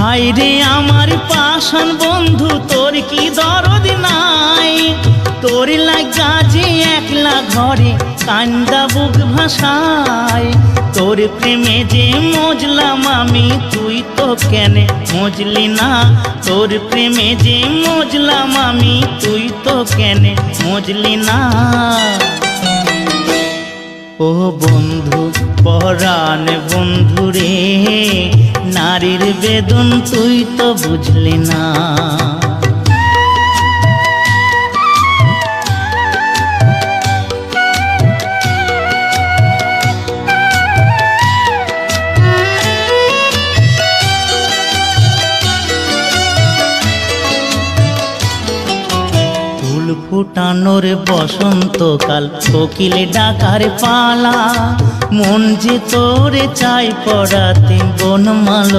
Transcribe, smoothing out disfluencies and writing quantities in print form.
হায়রে আমার পাষাণ বন্ধু, তোর কি দরদ নাই? তোর লাগা যে একলা ঘরে কান্দা বুক ভাসায়। তোর প্রেমে যে মজলাম আমি, তুই তো কেনে মজলি না? তোর প্রেমে যে মজলাম আমি, তুই তো কেনে মজলি না? ও বন্ধু পরাণ বন্ধু রে, নারীর বেদন তুই তো বুঝলি না। ফুটানোর বসন্তকাল, কোকিলে ডাকার পালা, মন যে তোরে চাই পড়াতে বনমাল